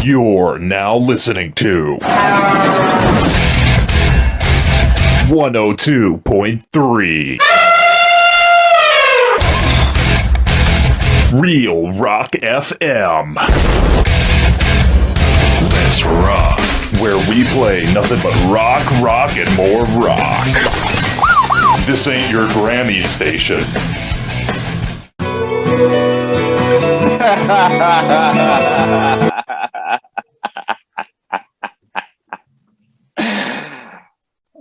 You're now listening to 102.3 Real Rock FM. Let's rock. Where we play nothing but rock, and more rock. This ain't your Grammy station.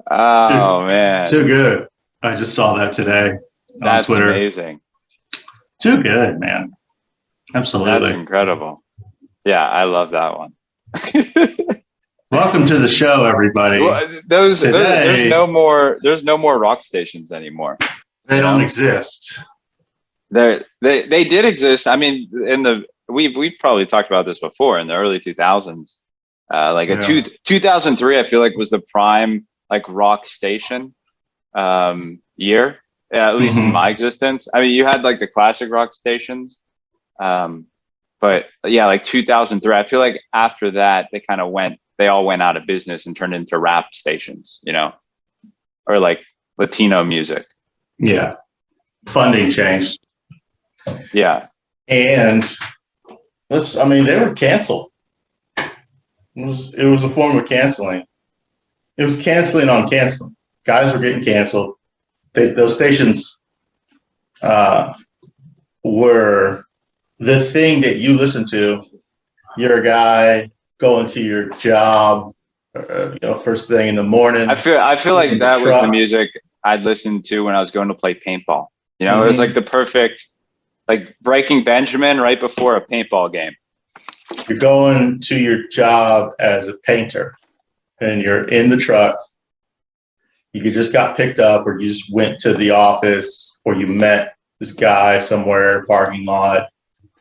Oh, man. Too good. I just saw that today on That's Twitter. amazing. Too good, man. Absolutely. That's incredible. Yeah, I love that one. Welcome to the show, everybody. Well, there's no more rock stations anymore. They don't exist. They did exist. I mean, we've probably talked about this before in the early 2000s. 2003, I feel like was the prime rock station year, at least in my existence. I mean, you had the classic rock stations, but yeah, 2003. I feel like after that they all went out of business and turned into rap stations, or Latino music. Yeah, funding changed. Yeah, and they were canceled. It was a form of canceling. It was canceling on canceling. Guys were getting canceled. Those stations were the thing that you listen to. You're a guy going to your job, first thing in the morning. I feel like that was the music I'd listen to when I was going to play paintball. It was the perfect, Breaking Benjamin right before a paintball game. You're going to your job as a painter, and you're in the truck. You just got picked up, or you just went to the office, or you met this guy somewhere in a parking lot.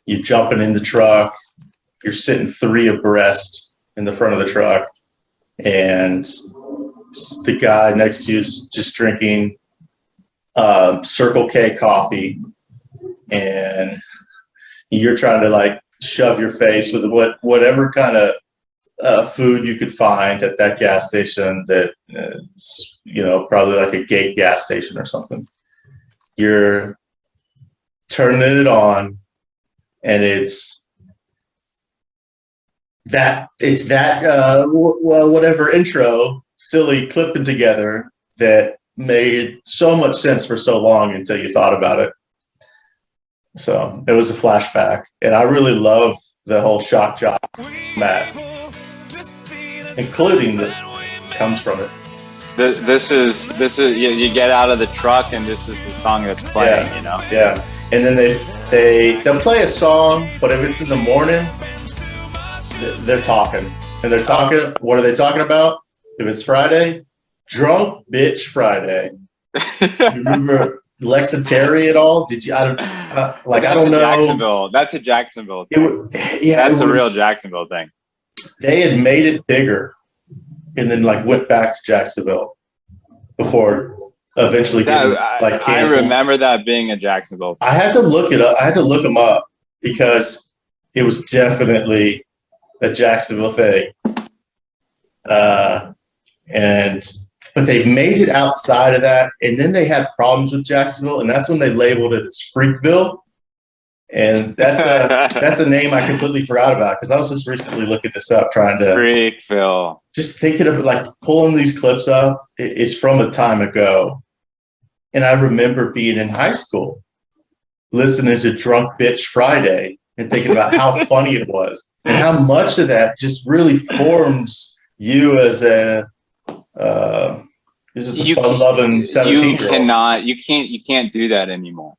You're jumping in the truck. You're sitting three abreast in the front of the truck, and the guy next to you is just drinking Circle K coffee, and you're trying to shove your face with whatever kind of food you could find at that gas station that is, probably a Gate gas station or something. You're turning it on, and it's that whatever intro silly clipping together that made so much sense for so long until you thought about it. So it was a flashback, and I really love the whole shock jock Matt, including that comes from it. This is you get out of the truck, and this is the song that's playing. Yeah, and then they'll play a song, but if it's in the morning, they're talking, and they're talking. What are they talking about? If it's Friday, Drunk Bitch Friday. You remember Lexa Terry at all? Did you? I don't know. Jacksonville. That's a Jacksonville thing. That's a real Jacksonville thing. They had made it bigger, and then went back to Jacksonville before eventually getting canceled. I remember that being a Jacksonville thing. I had to look it up. I had to look them up because it was definitely a Jacksonville thing. But they made it outside of that, and then they had problems with Jacksonville, and that's when they labeled it as Freakville. And that's a name I completely forgot about because I was just recently looking this up, trying to Freakville. Just thinking of pulling these clips up. It's from a time ago, and I remember being in high school, listening to Drunk Bitch Friday, and thinking about how funny it was, and how much of that just really forms you as a fun-loving 17-year-old. You can't do that anymore.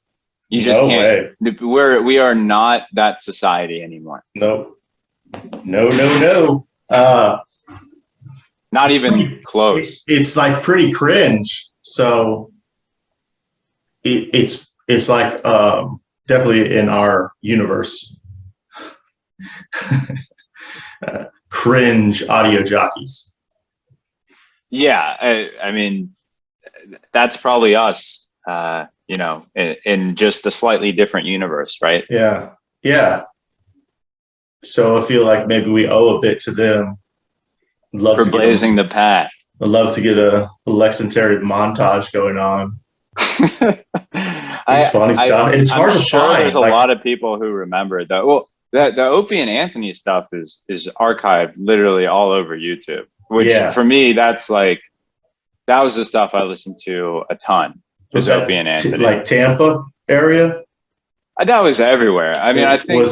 You just can't. Way. We are not that society anymore. No. Not even close. It's pretty cringe. So it's definitely in our universe. Cringe audio jockeys. Yeah, I mean, that's probably us, in just a slightly different universe, right? Yeah. So I feel like maybe we owe a bit to them. Love For blazing the path. I'd love to get a Lex and Terry montage going on. It's funny stuff. And it's hard to find. There's a lot of people who remember it though. Well, the Opie and Anthony stuff is archived literally all over YouTube. Which for me, that's like that was the stuff I listened to a ton. Was Opie and Anthony, like Tampa area? That was everywhere. I mean, I think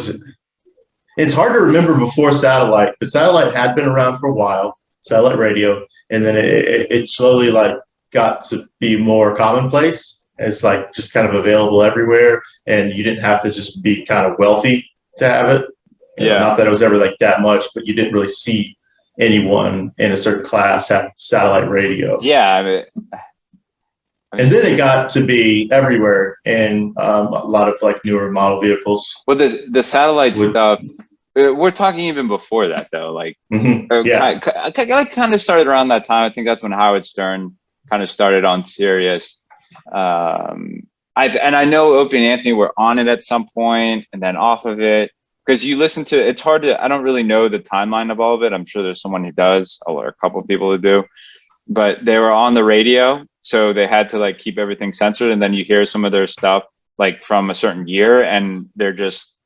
it's hard to remember before satellite. The satellite had been around for a while, satellite radio, and then it slowly like got to be more commonplace. It's like just kind of available everywhere, and you didn't have to just be kind of wealthy to have it. Not that it was ever like that much, but you didn't really see anyone in a certain class have satellite radio. Yeah. And then it got to be everywhere in a lot of like newer model vehicles. Well, the satellite stuff, we're talking even before that though. Like, I kind of started around that time. I think that's when Howard Stern kind of started on Sirius. I know Opie and Anthony were on it at some point and then off of it. Because you listen to it's hard to, I don't really know the timeline of all of it. I'm sure there's someone who does, or a couple of people who do, but they were on the radio. So they had to like keep everything censored. And then you hear some of their stuff like from a certain year and they're just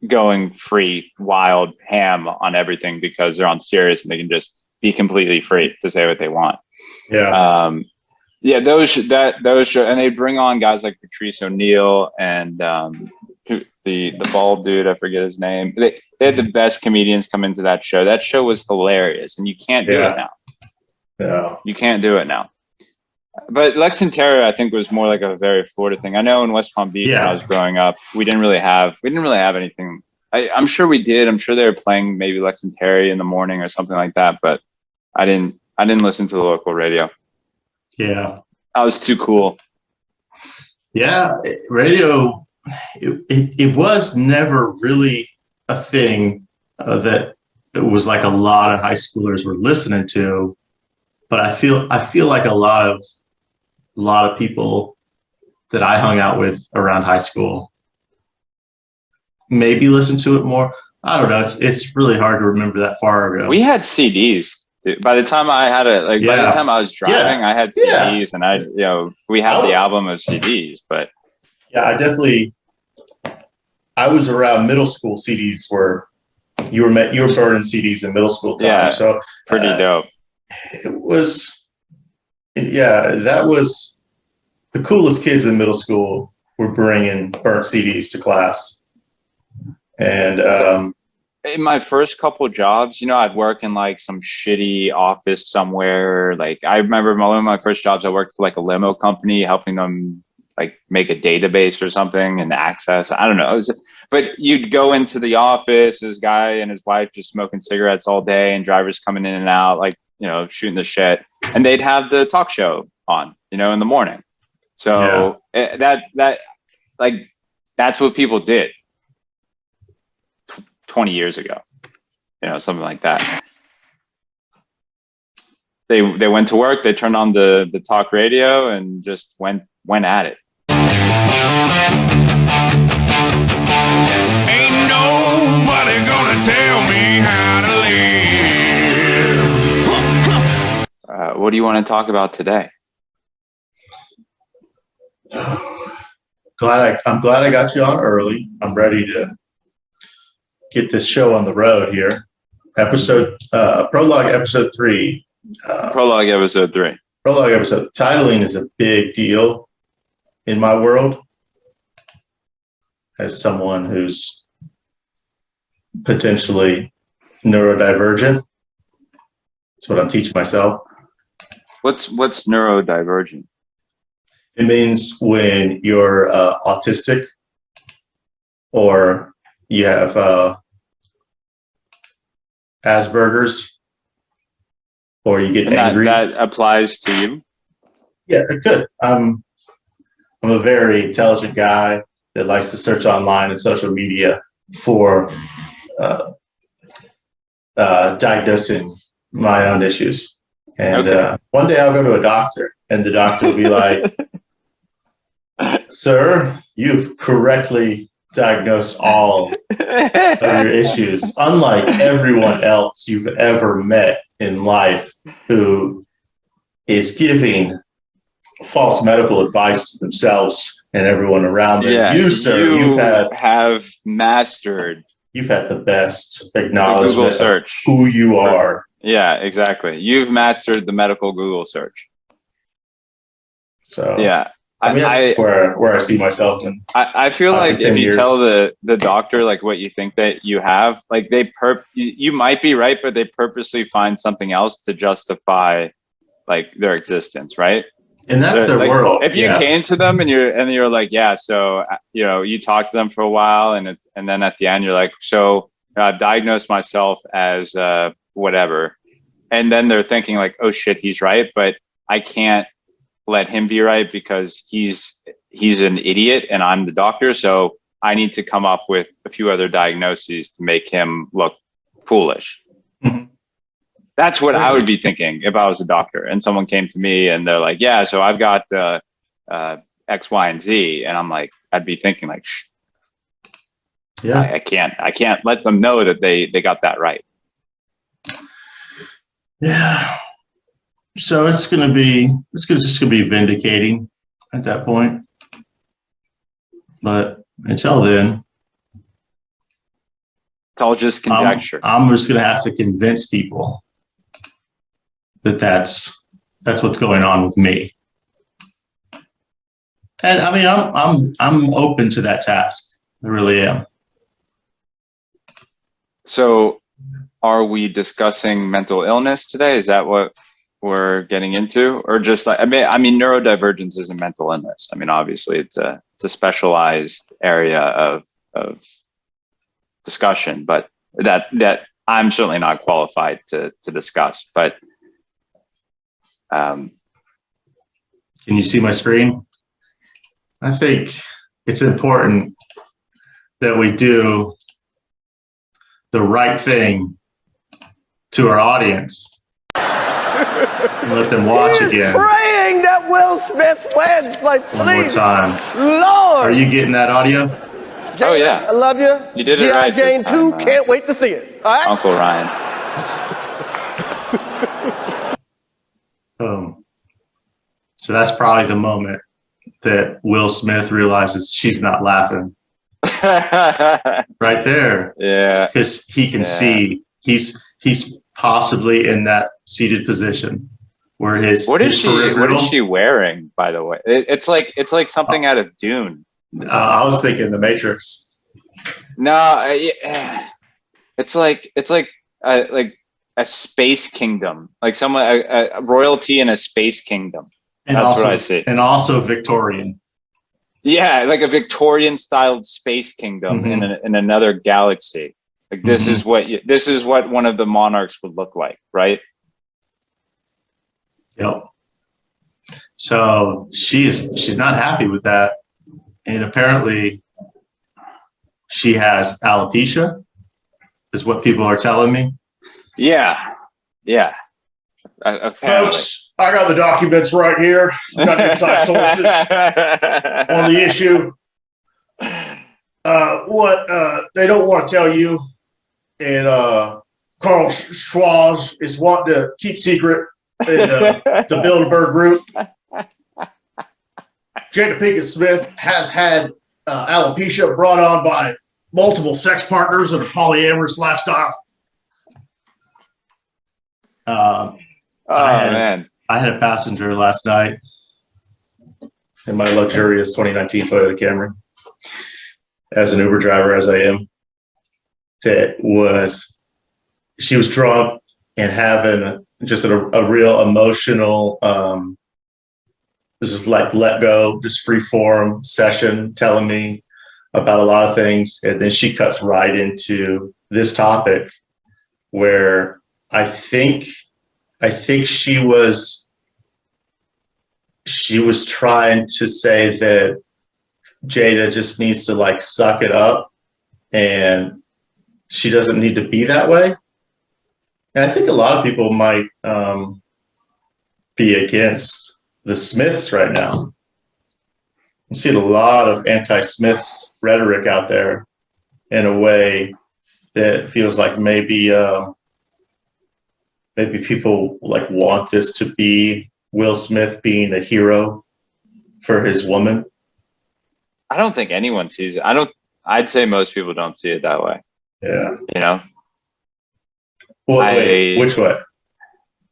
going free, wild, ham on everything because they're on Sirius and they can just be completely free to say what they want. Yeah. Those show, and they bring on guys like Patrice O'Neill and the bald dude, I forget his name. They had the best comedians come into that show. That show was hilarious, and you can't do it now. Yeah, you can't do it now. But Lex and Terry, I think, was more like a very Florida thing. I know in West Palm Beach when I was growing up, we didn't really have anything. I'm sure we did. I'm sure they were playing maybe Lex and Terry in the morning or something like that. But I didn't listen to the local radio. Yeah, I was too cool. Yeah, radio. It was never really a thing that it was like a lot of high schoolers were listening to, but I feel like a lot of people that I hung out with around high school maybe listened to it more. I don't know. It's really hard to remember that far ago. We had CDs. By the time I had by the time I was driving, I had CDs, and we had the album of CDs. But I was around middle school. CDs were you were burning CDs in middle school time. Yeah, so pretty dope. It was, that was the coolest kids in middle school were bringing burnt CDs to class, and in my first couple of jobs, I'd work in like some shitty office somewhere. Like I remember one of my first jobs, I worked for like a limo company, helping them like make a database or something and access. I don't know. But you'd go into the office, this guy and his wife just smoking cigarettes all day and drivers coming in and out, like, shooting the shit. And they'd have the talk show on, in the morning. So that's what people did 20 years ago, something like that. They went to work, they turned on the talk radio and just went at it. Ain't nobody gonna tell me how to live. What do you want to talk about today? I'm glad I got you on early. I'm ready to get this show on the road here. Prologue episode 3. Prologue episode 3. Prologue episode. Titling is a big deal in my world as someone who's potentially neurodivergent. That's what I'm teaching myself. What's neurodivergent? It means when you're autistic or you have Asperger's or you get angry. That applies to you? Yeah, it could. I'm a very intelligent guy that likes to search online and social media for diagnosing my own issues. And one day I'll go to a doctor and the doctor will be like, sir, you've correctly diagnose all of your issues, unlike everyone else you've ever met in life who is giving false medical advice to themselves and everyone around them. Yeah, You, sir, have mastered you've had the best the acknowledgement Google of search. who you are. Yeah, exactly. You've mastered the medical Google search. So Yeah. I mean, that's just where I see myself in. I feel 5 to like 10 if you years. tell the doctor like what you think that you have, like you might be right, but they purposely find something else to justify like their existence, right? And that's their Like, world. if you came to them and you're like, yeah, so you talk to them for a while, and then at the end you're like, so I've diagnosed myself as whatever, and then they're thinking like, oh shit, he's right, but I can't let him be right because he's an idiot and I'm the doctor, so I need to come up with a few other diagnoses to make him look foolish. Mhm. That's what I would be thinking if I was a doctor and someone came to me and they're like, yeah, so I've got X, Y, and Z. And I'm like, I'd be thinking like, shh, Yeah. I can't let them know that they got that right. Yeah. So it's just gonna be vindicating at that point. But until then, It's all just conjecture. I'm just gonna have to convince people that that's what's going on with me. And I mean, I'm open to that task. I really am. So are we discussing mental illness today? Is that what we're getting into? Or just like, I mean, neurodivergence isn't mental illness. I mean, obviously it's a specialized area of discussion, but that I'm certainly not qualified to discuss, but can you see my screen? I think it's important that we do the right thing to our audience and let them watch again. Praying that Will Smith wins. Like, please. One more time. Lord. Are you getting that audio? Jane, Oh, yeah. I love you. You did it right this Jane time, 2, can't wait to see it. All right? Uncle Ryan. So that's probably the moment that Will Smith realizes she's not laughing. Right there. Yeah. Because he can see he's possibly in that seated position where What is peripheral, she wearing, by the way? It's like something out of Dune. I was thinking The Matrix. No, it's like a space kingdom, like a royalty in a space kingdom. And That's also, what I see. And also Victorian. Yeah, like a Victorian styled space kingdom in another galaxy. Like this is what one of the monarchs would look like, right? Yep. So she's not happy with that. And apparently she has alopecia, is what people are telling me. Yeah. Yeah. Apparently. Folks, I got the documents right here. I got inside sources on the issue. What they don't want to tell you, and Carl Schwaz is wanting to keep secret in the Bilderberg group. Jada Pinkett Smith has had alopecia brought on by multiple sex partners and a polyamorous lifestyle. Man. I had a passenger last night in my luxurious 2019 Toyota Camry, as an Uber driver as I am, she was drunk and having just a real emotional, this is like let go, just free form session, telling me about a lot of things. And then she cuts right into this topic where I think she was trying to say that Jada just needs to like suck it up and she doesn't need to be that way. And I think a lot of people might be against the Smiths right now. I'm seeing a lot of anti-Smiths rhetoric out there in a way that feels like maybe people like want this to be Will Smith being a hero for his woman. I don't think anyone sees it. I'd say most people don't see it that way. Yeah. You know? Well, wait, which way?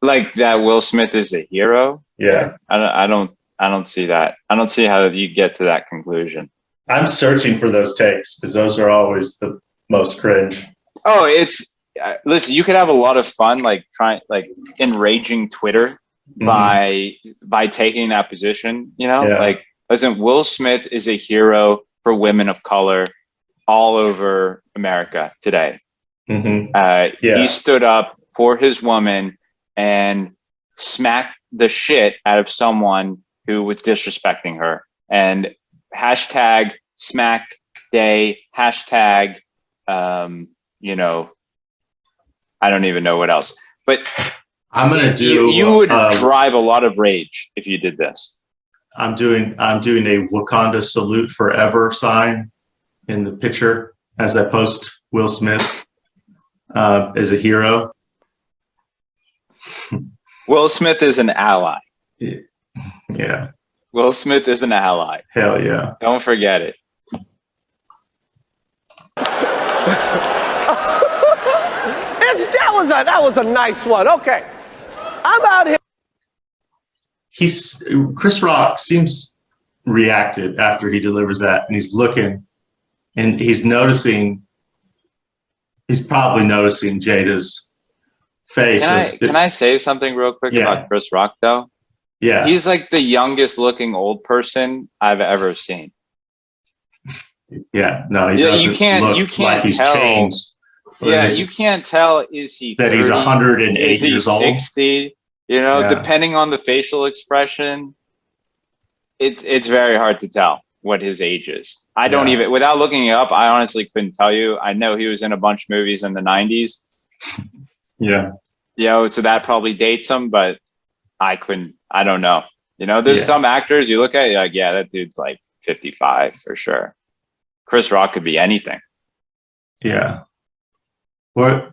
Like that Will Smith is a hero? Yeah. I don't see that. I don't see how you get to that conclusion. I'm searching for those takes because those are always the most cringe. Oh, listen, you could have a lot of fun like enraging Twitter by taking that position, you know? Yeah. Like, listen, Will Smith is a hero for women of color all over America today. He stood up for his woman and smacked the shit out of someone who was disrespecting her. And hashtag smack day, hashtag, you know, I don't even know what else. But I'm gonna do. You would drive a lot of rage if you did this. I'm doing a Wakanda salute forever sign in the picture as I post Will Smith as a hero. Will Smith is an ally. Yeah. Will Smith is an ally. Hell yeah. Don't forget it. That was a nice one. Okay. I'm out here. Chris Rock seems reacted after he delivers that, and he's looking and he's probably noticing Jada's face. Can I say something real quick about Chris Rock though? Yeah. He's like the youngest looking old person I've ever seen. Yeah, no, he doesn't you can't like he's tell. Changed. Yeah, you can't tell, is he that 30, he's 108 is he years 60? old? You know, depending on the facial expression, it's very hard to tell what his age is. I don't even, without looking it up, I honestly couldn't tell you. I know he was in a bunch of movies in the 90s. Yeah. You know, so that probably dates him, but I don't know. You know, there's some actors you look at, you're like, yeah, that dude's like 55 for sure. Chris Rock could be anything. Yeah. We're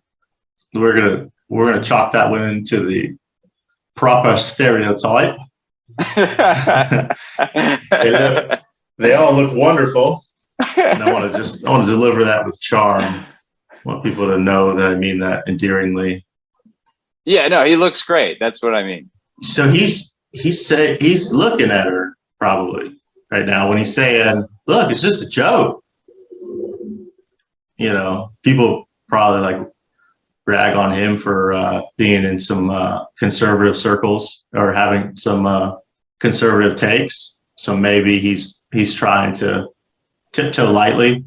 gonna chalk that one into the proper stereotype. They all look wonderful. And I want to deliver that with charm. I want people to know that I mean that endearingly. Yeah, no, he looks great. That's what I mean. So he's looking at her probably right now when he's saying, "Look, it's just a joke." You know, people probably like rag on him for being in some conservative circles or having some conservative takes. So maybe he's trying to tiptoe lightly,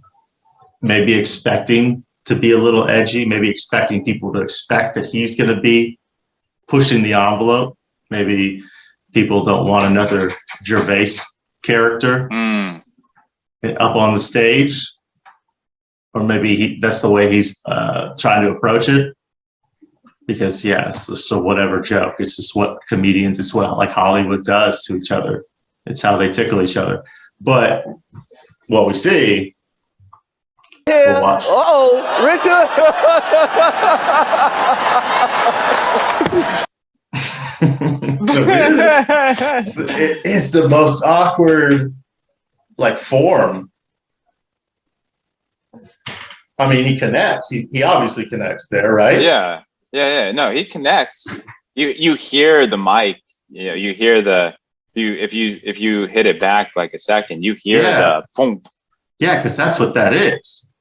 maybe expecting to be a little edgy, maybe expecting people to expect that he's going to be pushing the envelope. Maybe people don't want another Gervais character up on the stage. Or maybe that's the way he's trying to approach it. Because, so whatever joke, it's just what comedians, it's what like Hollywood does to each other. It's how they tickle each other. But what we see, we'll watch. Richard. So it's the most awkward, like, form. I mean, he connects. He obviously connects there, right? Yeah. No, he connects. You hear the mic. You know, you hear if you hit it back like a second, you hear the boom. Yeah, because that's what that is.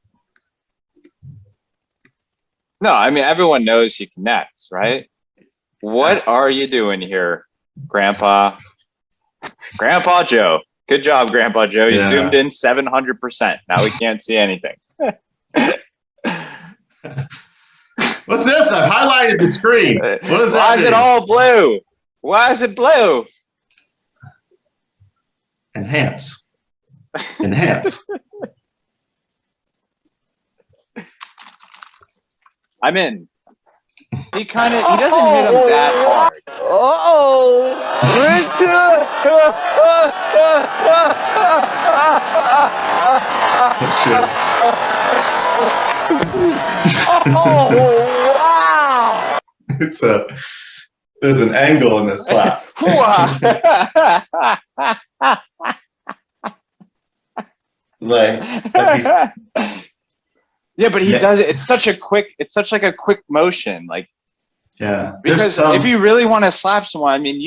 No, I mean everyone knows he connects, right? What are you doing here, Grandpa? Grandpa Joe. Good job, Grandpa Joe. You zoomed in 700%. Now we can't see anything. What's this? I've highlighted the screen. What is that? Why is it all blue? Why is it blue? Enhance. I'm in. He doesn't hit him that hard. Richard. Oh, wow. There's an angle in this slap. like he's, yeah, but he does it. It's such a quick motion. Like, yeah, because if you really want to slap someone, I mean,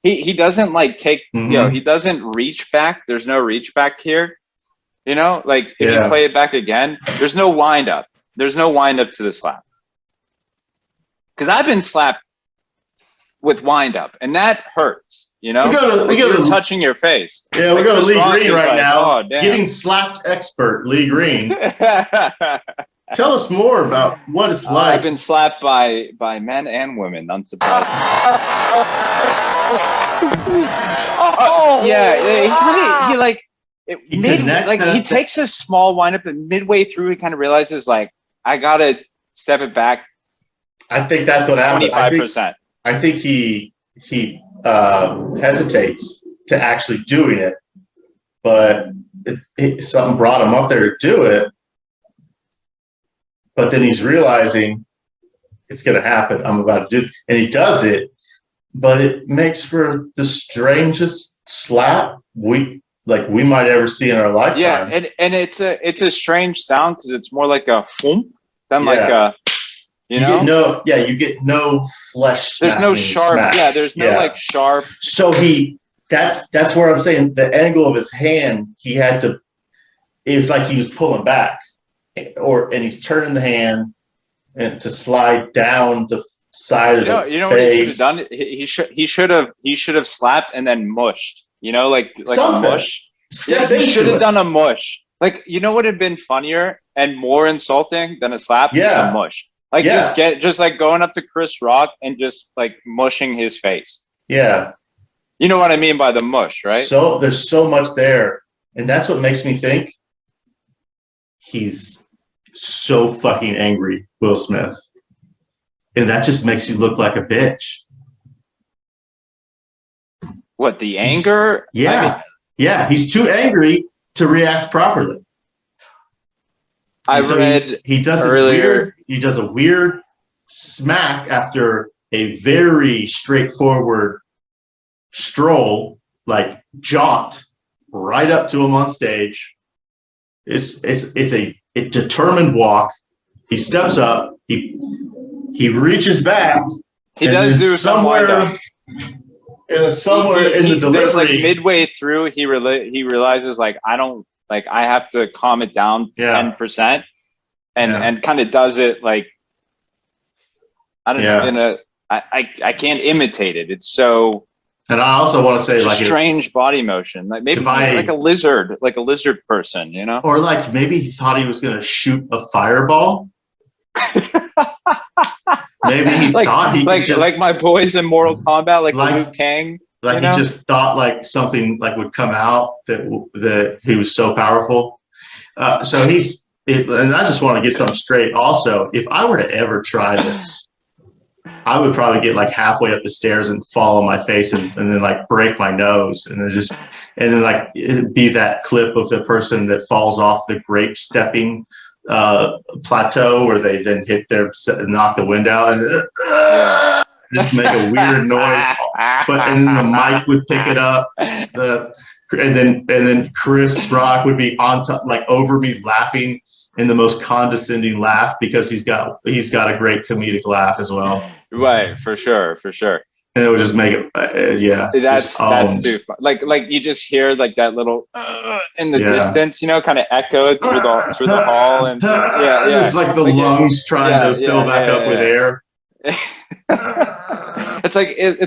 he doesn't like take, he doesn't reach back. There's no reach back here. You know, like if you play it back again, there's no wind up. There's no wind up to the slap. Because I've been slapped with wind up, and that hurts. You know, you're touching your face. Yeah, we go to Lee Green right now. Getting slapped expert, Lee Green. Tell us more about what it's like. I've been slapped by men and women, unsurprisingly. He takes a small windup, and midway through, he kind of realizes, like, I gotta step it back. I think that's what happened. 25%. I think he hesitates to actually doing it, but something brought him up there to do it. But then he's realizing it's going to happen. I'm about to do it. And he does it, but it makes for the strangest slap we might ever see in our lifetime. Yeah, and it's a strange sound because it's more like a thump than like a, you get no flesh. There's no sharp. Smack. Yeah, there's no like sharp. So that's where I'm saying the angle of his hand, he had to. It was like he was pulling back, and he's turning the hand and to slide down the side of the face. You know what he should have done? He should have slapped and then mushed. You know, like something. A mush. He should have done a mush. Like, you know what would have been funnier and more insulting than a slap? Yeah. A mush. Like just like going up to Chris Rock and just like mushing his face. Yeah. You know what I mean by the mush, right? So there's so much there. And that's what makes me think he's so fucking angry, Will Smith. And that just makes you look like a bitch. What, the anger? Yeah, he's too angry to react properly. I read he does earlier. He does a weird smack after a very straightforward stroll, like jaunt right up to him on stage. It's a determined walk. He steps up. He reaches back. He does do somewhere. Somewhere in the delivery, like midway through, he realizes like I have to calm it down 10%, and kind of does it like I don't know. I can't imitate it. It's so. And I also want to say like strange body motion, like maybe like a lizard person, you know, or like maybe he thought he was going to shoot a fireball. Maybe he thought he could just, like my boys in Mortal Kombat, like Liu Kang. Like he just thought like something like would come out that he was so powerful. So and I just want to get something straight. Also, if I were to ever try this, I would probably get like halfway up the stairs and fall on my face and then like break my nose and then like it'd be that clip of the person that falls off the grape stepping plateau where they then knock the wind out and just make a weird noise, and then the mic would pick it up, and then Chris Rock would be on top, like over me, laughing in the most condescending laugh because he's got a great comedic laugh as well. Right, for sure. And it would just make it, That's too fun. Like you just hear like that little in the distance, you know, kind of echoed through the hall, and it's like the lungs trying to fill back up with air. It's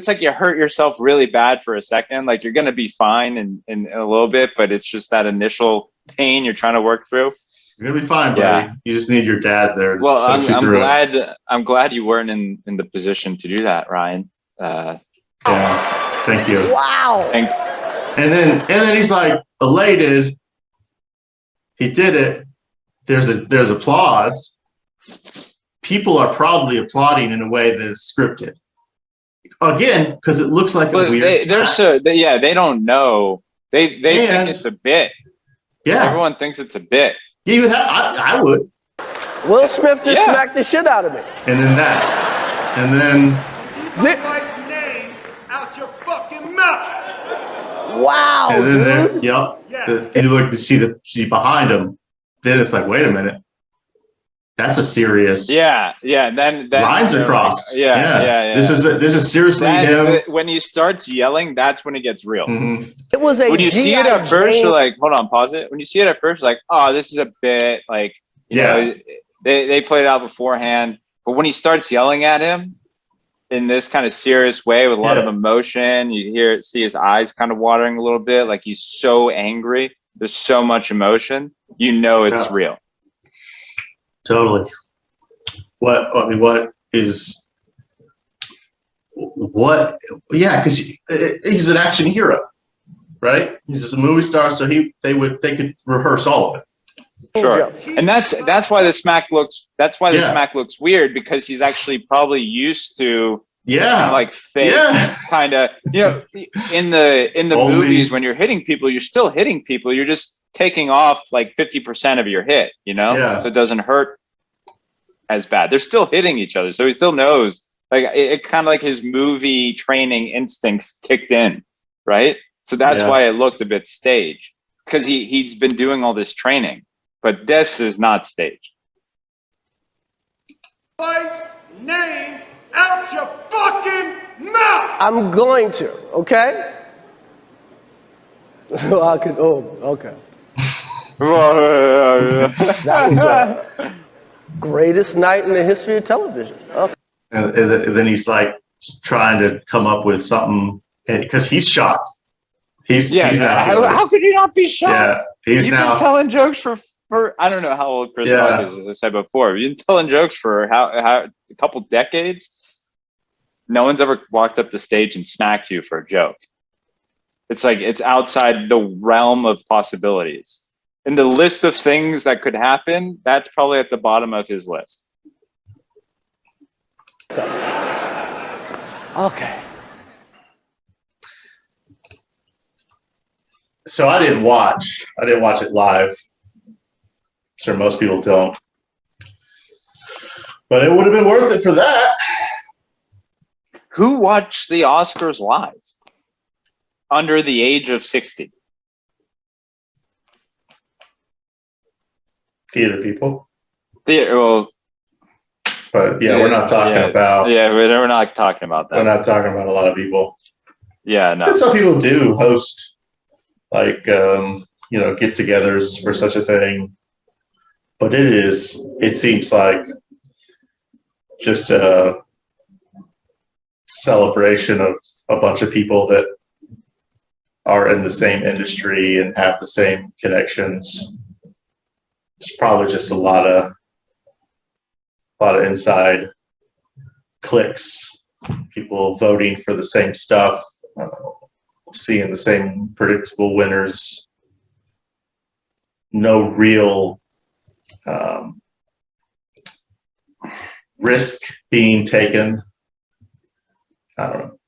like you hurt yourself really bad for a second. Like you're gonna be fine in a little bit, but it's just that initial pain you're trying to work through. You're gonna be fine, buddy. Yeah. You just need your dad there. Well, I'm glad you weren't in the position to do that, Ryan. Thank you. Wow. And then he's like elated. He did it. There's applause. People are probably applauding in a way that is scripted. Again, because it looks like a weird. They don't know. They think it's a bit. Yeah. Everyone thinks it's a bit. Yeah, you would have, I would. Will Smith just smacked the shit out of me. And then that. And then. Thi- wife's name out your fucking mouth. wow, And then dude. you look to see behind him. Then it's like, wait a minute. That's a serious. Yeah. Then lines are crossed. Yeah. This is seriously him. When he starts yelling, that's when it gets real. Mm-hmm. It was a When you see it at first, Jane- you're like, hold on, pause it. When you see it at first, you're like, oh, this is a bit, like, you know, they played it out beforehand. But when he starts yelling at him in this kind of serious way with a lot of emotion, you see his eyes kind of watering a little bit, like he's so angry. There's so much emotion. You know it's real. Totally. What yeah, because he's an action hero, right? He's just a movie star, so they could rehearse all of it. Sure. And that's why the smack looks smack looks weird, because he's actually probably used to kind of like fake kind of, you know, in the movies when you're hitting people, you're still hitting people, you're just taking off like 50% of your hit, you know? So it doesn't hurt as bad. They're still hitting each other, so he still knows, like it kind of like his movie training instincts kicked in, right? So that's why it looked a bit staged, because he's been doing all this training, but this is not staged. Wife's name out your fucking mouth. I'm going to, okay? Okay. That was greatest night in the history of television. Okay. And then he's like trying to come up with something, because he's shocked. He's how could you not be shocked? Yeah, You've been telling jokes for I don't know how old Chris Rock is, as I said before. You've been telling jokes for how a couple decades. No one's ever walked up the stage and smacked you for a joke. It's like it's outside the realm of possibilities. In the list of things that could happen, that's probably at the bottom of his list. Okay. So I didn't watch it live. So most people don't. But it would have been worth it for that. Who watched the Oscars live under the age of 60? Theater people. Well, but we're not talking about. Yeah, we're not talking about that. We're not talking about a lot of people. Yeah, no. And some people do host, like, get-togethers for such a thing. But it seems like just a celebration of a bunch of people that are in the same industry and have the same connections. It's probably just a lot of inside cliques, people voting for the same stuff, seeing the same predictable winners. No real risk being taken. I don't know.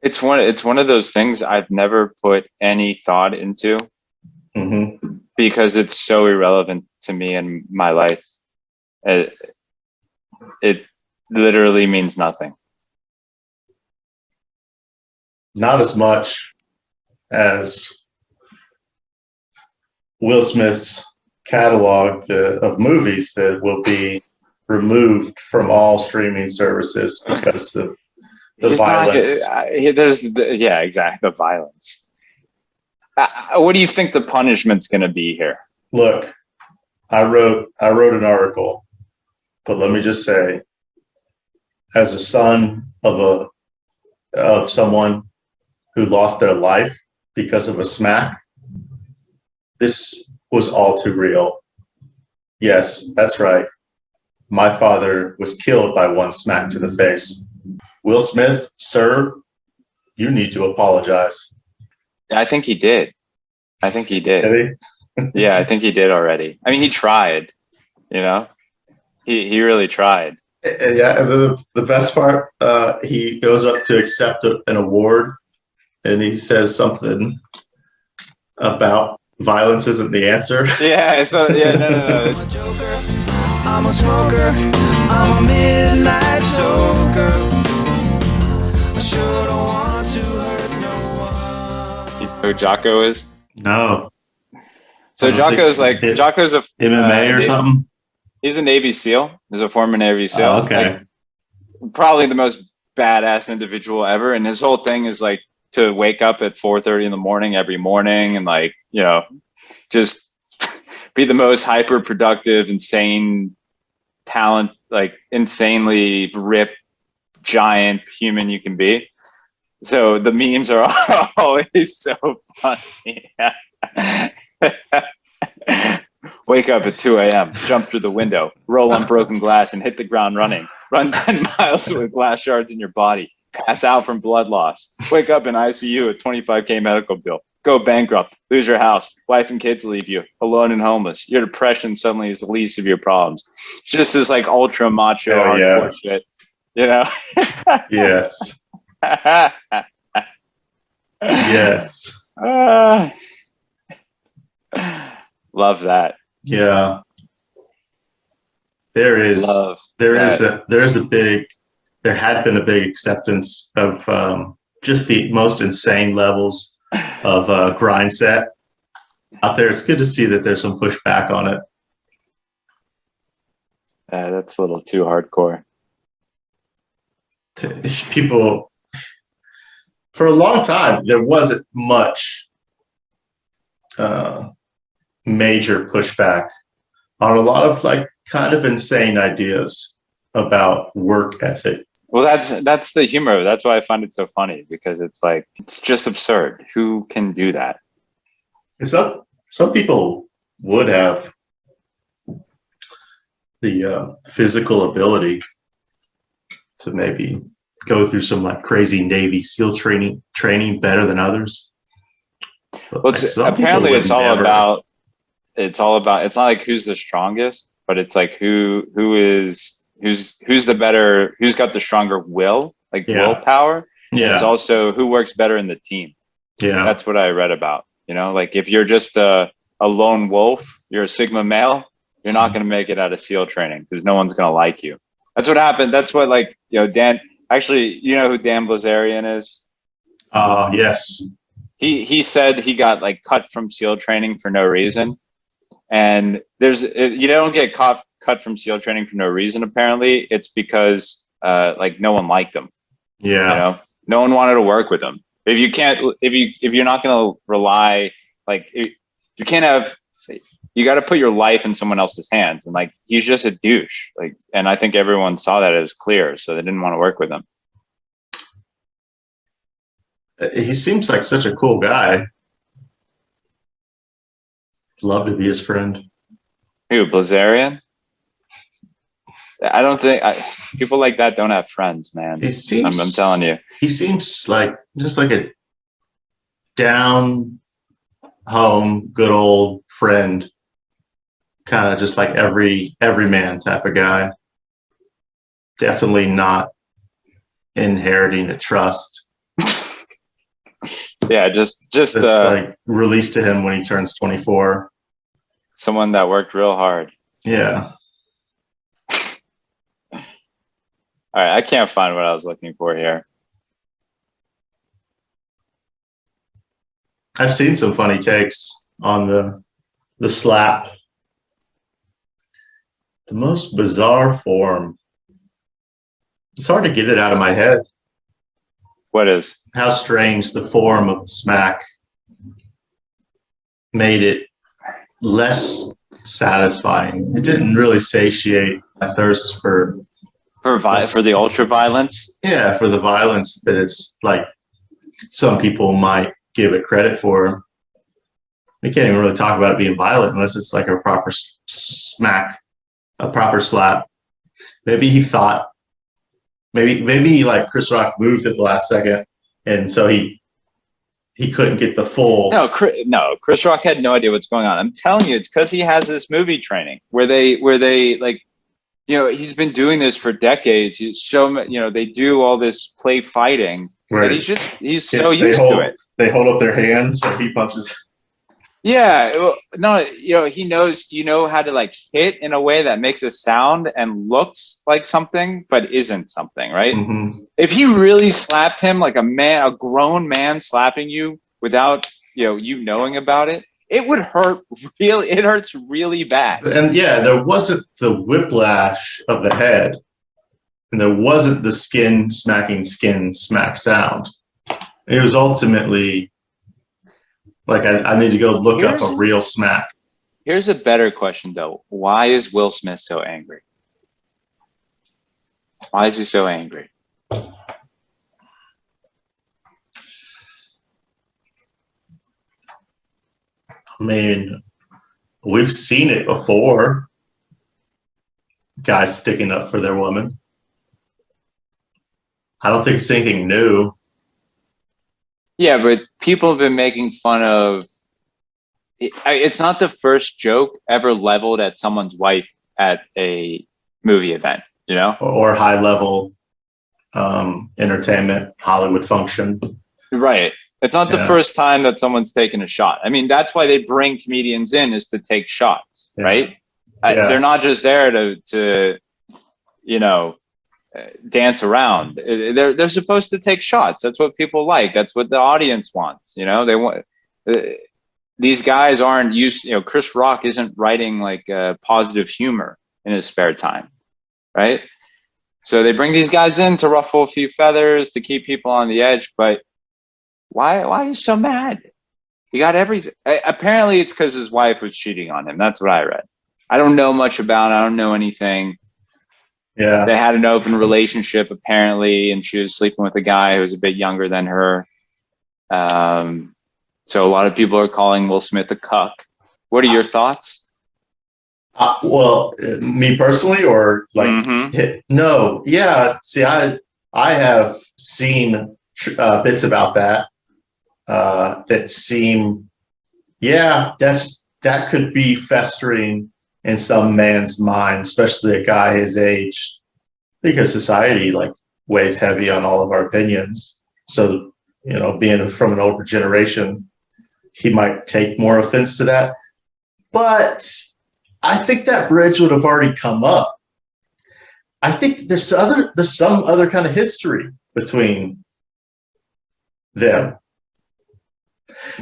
It's one of those things I've never put any thought into, because it's so irrelevant to me in my life. It literally means nothing. Not as much as Will Smith's catalog of movies that will be removed from all streaming services because of the violence. Exactly, the violence. What do you think the punishment's going to be here? Look, I wrote an article, but let me just say, as a son of someone who lost their life because of a smack, this was all too real. Yes, that's right. My father was killed by one smack to the face. Will Smith, sir, you need to apologize. I think he did. Did he? Yeah, I think he did already. I mean, he tried, you know, he really tried. Yeah, the best part, he goes up to accept an award, and he says something about violence isn't the answer. Yeah. So yeah, no. I'm a joker, I'm a smoker, I'm a midnight toker. I sure don't want to hurt no one. You know who Jocko is? No. So I don't Jocko's think- like Jocko's a MMA or something? He's a Navy SEAL. He's a former Navy SEAL. Oh, okay. Like, probably the most badass individual ever. And his whole thing is like to wake up at 4:30 in the morning every morning and like, you know, just be the most hyper productive, insane talent, like insanely ripped, giant human you can be. So the memes are always so funny. Wake up at 2 a.m., jump through the window, roll on broken glass and hit the ground running. Run 10 miles with glass shards in your body. Pass out from blood loss. Wake up in ICU at $25K medical bill. Go bankrupt. Lose your house. Wife and kids leave you. Alone and homeless. Your depression suddenly is the least of your problems. Just this like ultra macho hardcore shit. You know? Yes. Yes. Love that. Yeah. There had been a big acceptance of just the most insane levels of grind set out there. It's good to see that there's some pushback on it. That's a little too hardcore. People, for a long time, there wasn't much major pushback on a lot of like kind of insane ideas about work ethic. Well, that's the humor. That's why I find it so funny, because it's like, it's just absurd. Who can do that? Some people would have the physical ability to maybe go through some like crazy Navy SEAL training better than others. But Well, like, apparently it's all about, it's not like who's the strongest, but it's like who's the better, who's got the stronger will, like willpower. Yeah. It's also who works better in the team. Yeah. That's what I read about. You know, like if you're just a lone wolf, you're a Sigma male, you're not going to make it out of SEAL training because no one's going to like you. That's what happened. That's what, like, you know, Dan, actually, you know who Dan Blazarian is? Yes. He said he got like cut from SEAL training for no reason. And you don't get cut from SEAL training for no reason. Apparently it's because like no one liked him. Yeah. You know, no one wanted to work with him. If you're not going to rely, like you can't have, you got to put your life in someone else's hands. And like, he's just a douche. Like, and I think everyone saw that it was clear. So they didn't want to work with him. He seems like such a cool guy. Love to be his friend. Who, Blazarian? I don't think people like that don't have friends, man. I'm telling you. He seems like just like a down home, good old friend, kind of just like every man type of guy. Definitely not inheriting a trust. Yeah, just that's like released to him when he turns 24. Someone that worked real hard. Yeah. All right, I can't find what I was looking for here. I've seen some funny takes on the slap. The most bizarre form. It's hard to get it out of my head. What is? How strange the form of the smack made it less satisfying. It didn't really satiate my thirst for the ultra violence. Yeah, for the violence that it's like some people might give it credit for. We can't even really talk about it being violent unless it's like a proper smack, a proper slap. Maybe he thought, maybe like Chris Rock moved at the last second, and so he couldn't get the full. No, Chris Rock had no idea what's going on. I'm telling you, it's because he has this movie training where they like, you know, he's been doing this for decades. They do all this play fighting, right. And he's so used to it. They hold up their hands, so he punches. Yeah, no, he knows, how to like hit in a way that makes a sound and looks like something, but isn't something, right? Mm-hmm. If he really slapped him like a grown man slapping you without, you knowing about it, it would hurt really, it hurts really bad. And yeah, there wasn't the whiplash of the head, and there wasn't the skin smack sound. It was ultimately like I need to go look up a real smack. Here's a better question though. Why is Will Smith so angry? Why is he so angry? I mean, we've seen it before. Guys sticking up for their woman. I don't think it's anything new. Yeah, but people have been making fun of. It's not the first joke ever leveled at someone's wife at a movie event, Or high level entertainment, Hollywood function. Right. It's not the first time that someone's taken a shot. I mean, that's why they bring comedians in, is to take shots, right? They're not just there to dance around. They're supposed to take shots. That's what people like. That's what the audience wants. They want. These guys aren't used. Chris Rock isn't writing like positive humor in his spare time, right? So they bring these guys in to ruffle a few feathers, to keep people on the edge. But why are you so mad? He got everything. Apparently, it's because his wife was cheating on him. That's what I read. I don't know much about it. I don't know anything. Yeah. They had an open relationship apparently, and she was sleeping with a guy who was a bit younger than her. So a lot of people are calling Will Smith a cuck. What are your thoughts? Well, me personally, or like, no, yeah. See, I have seen bits about that that seem, that could be festering in some man's mind, especially a guy his age, because society like weighs heavy on all of our opinions. So, being from an older generation, he might take more offense to that. But I think that bridge would have already come up. I think there's some other kind of history between them.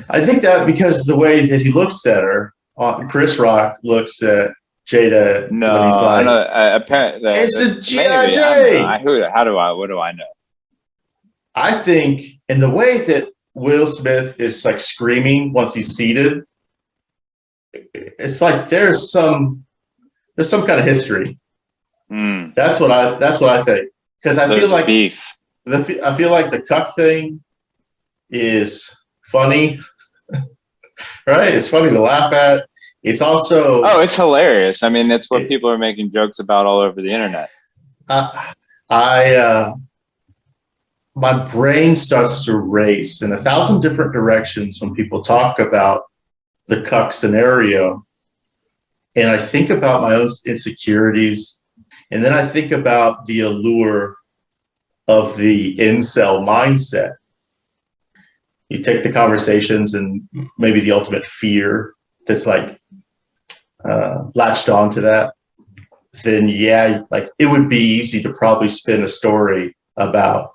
I think that because the way that he looks at her, Chris Rock looks at Jada when he's like, apparently, it's a G.I.J. What do I know? I think in the way that Will Smith is like screaming once he's seated, it's like there's some kind of history. That's what I think, because I feel like beef. I feel like the cuck thing is funny, right? It's funny to laugh at. It's also it's hilarious. I mean, that's what people are making jokes about all over the internet. My brain starts to race in 1,000 different directions when people talk about the cuck scenario. And I think about my own insecurities. And then I think about the allure of the incel mindset. You take the conversations and maybe the ultimate fear that's like latched onto that. Then like it would be easy to probably spin a story about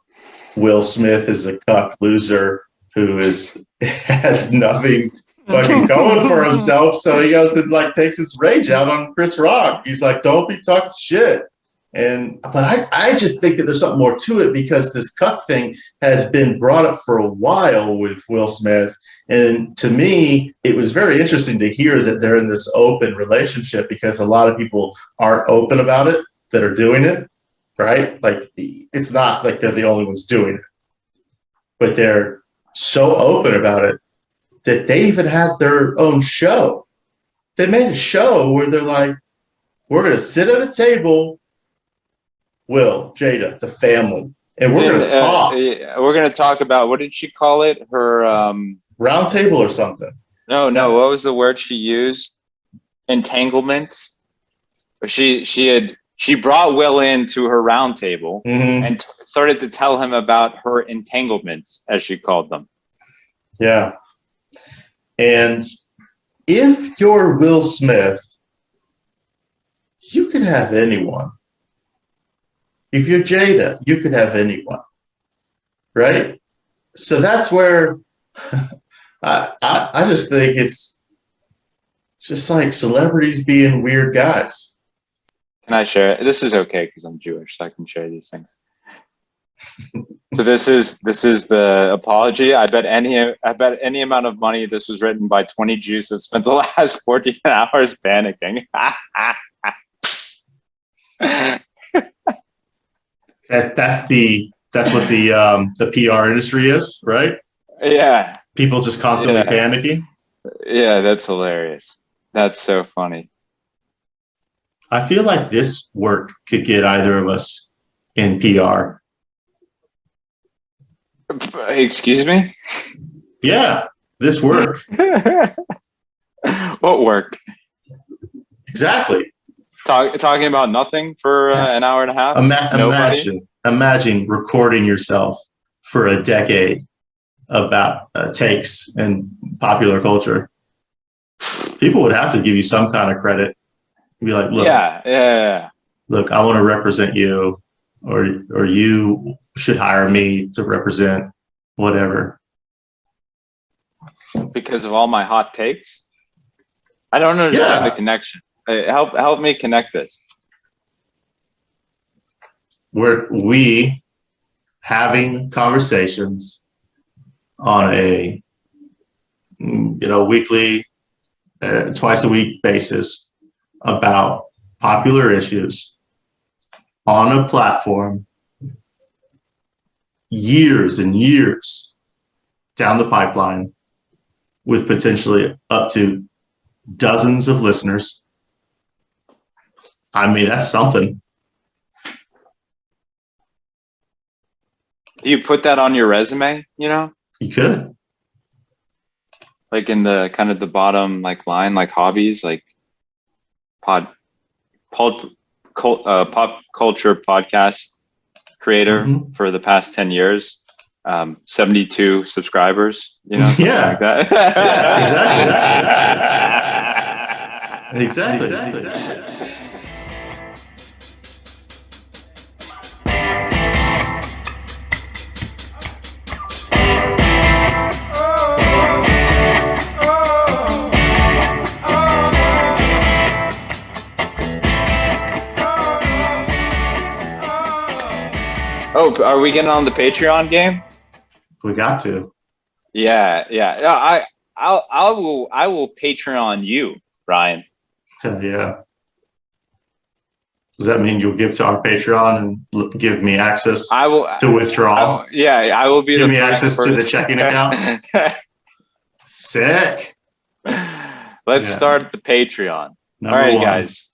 Will Smith is a cuck loser who has nothing fucking going for himself. So he goes and like takes his rage out on Chris Rock. He's like, don't be talking shit. But I just think that there's something more to it, because this cuck thing has been brought up for a while with Will Smith. And to me, it was very interesting to hear that they're in this open relationship, because a lot of people aren't open about it that are doing it. Right? Like, it's not like they're the only ones doing it, but they're so open about it that they even had their own show. They made a show where they're like, we're going to sit at a table, Will, Jada, the family, and we're going to talk. We're going to talk about, what did she call it? Her round table or something. No. What was the word she used? Entanglements. She brought Will into her round table and started to tell him about her entanglements, as she called them. Yeah. And if you're Will Smith, you could have anyone. If you're Jada, you could have anyone, right? So that's where I just think it's just like celebrities being weird guys. Can I share it? This is okay because I'm Jewish, so I can share these things. So this is the apology. I bet any amount of money this was written by 20 Jews that spent the last 14 hours panicking. That's what the PR industry is, right? Yeah. People just constantly panicking. Yeah, that's hilarious. That's so funny. I feel like this work could get either of us in PR. Excuse me? Yeah, this work. What work? Exactly. Talking about nothing for an hour and a half? Imagine recording yourself for a decade about takes and popular culture. People would have to give you some kind of credit. Be like, look, look, I want to represent you, or you should hire me to represent whatever. Because of all my hot takes? I don't understand the connection. Help me connect this. We having conversations on a weekly, twice a week basis about popular issues on a platform years and years down the pipeline with potentially up to dozens of listeners. I mean, that's something. Do you put that on your resume, You could. Like in the kind of the bottom line, like hobbies, like pop culture podcast creator for the past 10 years, 72 subscribers, something like that. Yeah, exactly. Oh, are we getting on the Patreon game? We got to. Yeah. I will Patreon you, Ryan. Hell yeah. Does that mean you'll give to our Patreon and give me access to withdraw? I will be. Give me access to the checking account. Sick. Let's start the Patreon. All right, guys.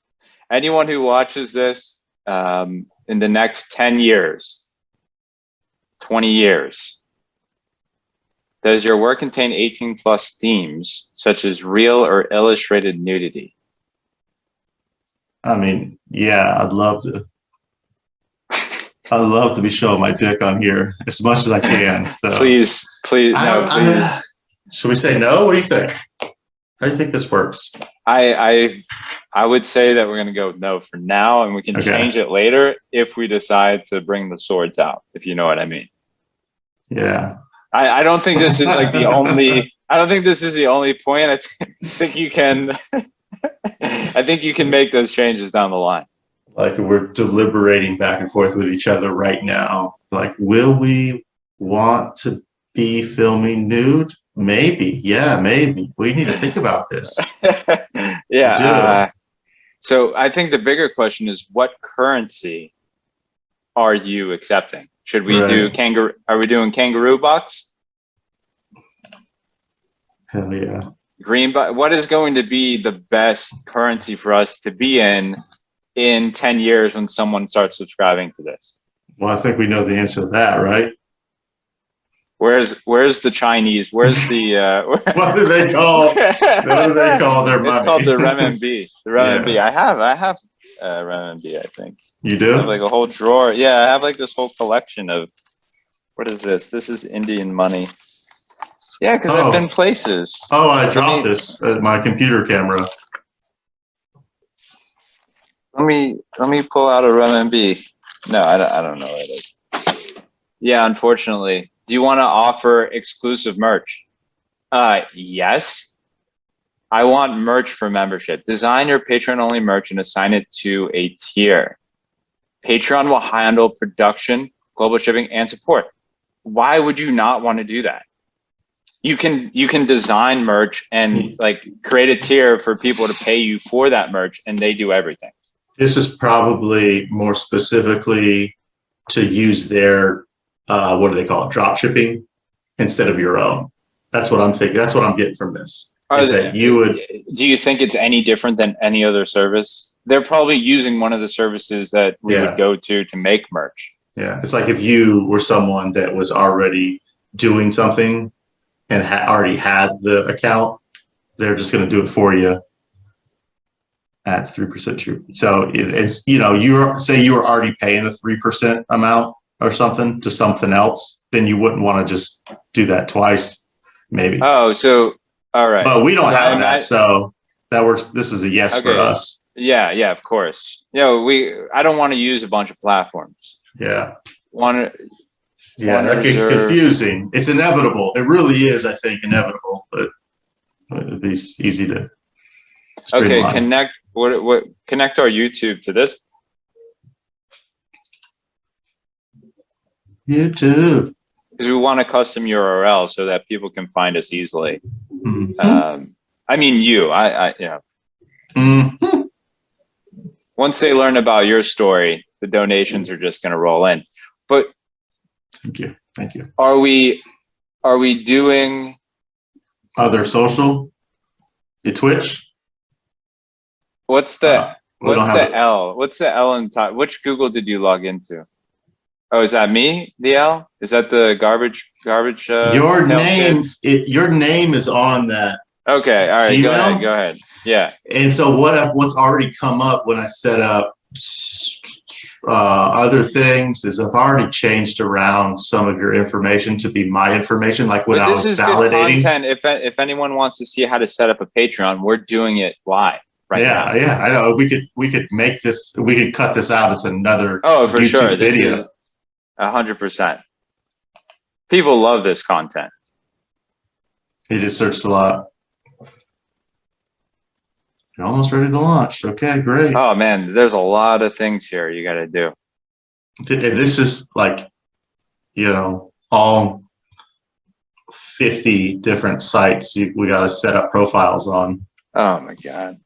Anyone who watches this in the next 10 years, 20 years, does your work contain 18 plus themes such as real or illustrated nudity? I mean, yeah, I'd love to. I'd love to be showing my dick on here as much as I can. So. Please. Should we say no? What do you think? How do you think this works? I would say that we're going to go with no for now, and we can change it later if we decide to bring the swords out, if you know what I mean. Yeah. I don't think this is like the only. I don't think this is the only point. I think you can. I think you can make those changes down the line. Like we're deliberating back and forth with each other right now. Like, will we want to be filming nude? Maybe. Yeah, maybe. We need to think about this. Yeah. So I think the bigger question is, what currency are you accepting? Should we do kangaroo? Are we doing kangaroo bucks? Hell yeah. Green buck. What is going to be the best currency for us to be in 10 years when someone starts subscribing to this? Well, I think we know the answer to that, right? Where's the Chinese? Where's the what do they call their money? It's called the renminbi. The renminbi. Yes. I have renminbi, I think. You do? I have like a whole drawer. Yeah, I have like this whole collection of, what is this? This is Indian money. Yeah, because I've been places. Oh, I dropped this at my computer camera. Let me pull out a RMB. No, I don't know what it is. Yeah, unfortunately. Do you want to offer exclusive merch? Yes. I want merch for membership. Design your Patreon only merch and assign it to a tier. Patreon will handle production, global shipping, and support. Why would you not want to do that? You can design merch and like create a tier for people to pay you for that merch, and they do everything. This is probably more specifically to use their what do they call it? Drop shipping instead of your own. That's what I'm thinking. That's what I'm getting from this. That you would. Do you think it's any different than any other service? They're probably using one of the services that we would go to make merch. Yeah, it's like if you were someone that was already doing something and already had the account, they're just going to do it for you at 3% true. So it's, you know, you were already paying a 3% amount or something to something else, then you wouldn't want to just do that twice, maybe. Oh, so all right. But we don't have that, so that works. This is a yes for us. Yeah, of course. You know, I don't want to use a bunch of platforms. Yeah. That gets confusing. It's inevitable. It really is, I think, inevitable, but it'd be easy to streamline. Connect connect our YouTube to this. YouTube. Because we want a custom URL so that people can find us easily. Mm-hmm. I mean, yeah. Mm-hmm. Once they learn about your story, the donations are just going to roll in. But thank you. Are we doing other social? The Twitch? What's the L? What's the L in top? Which Google did you log into? Oh, is that me? The L? Is that the garbage? Your name. Your name is on that. Okay. All right. Gmail? Go ahead. Yeah. And so what's already come up when I set up other things is I've already changed around some of your information to be my information, like when I was validating. Good content. If anyone wants to see how to set up a Patreon, we're doing it live. Right now. Yeah, I know. We could make this. We could cut this out as another. Oh, for YouTube sure. Video. 100%. People love this content. He just searched a lot. You're almost ready to launch. Okay, great. Oh man, there's a lot of things here you got to do. This is like, all 50 different sites we got to set up profiles on. Oh my God.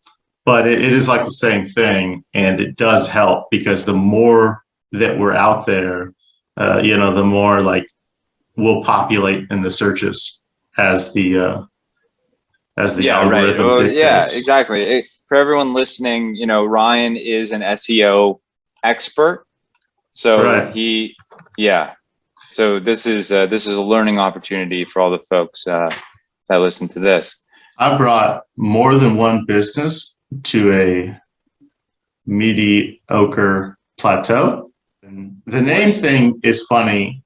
But it is like the same thing, and it does help because the more that we're out there, the more like we'll populate in the searches as the algorithm dictates. Yeah, exactly. For everyone listening, Ryan is an SEO expert, so right. So this is a learning opportunity for all the folks that listen to this. I brought more than one business to a mediocre plateau. And the name thing is funny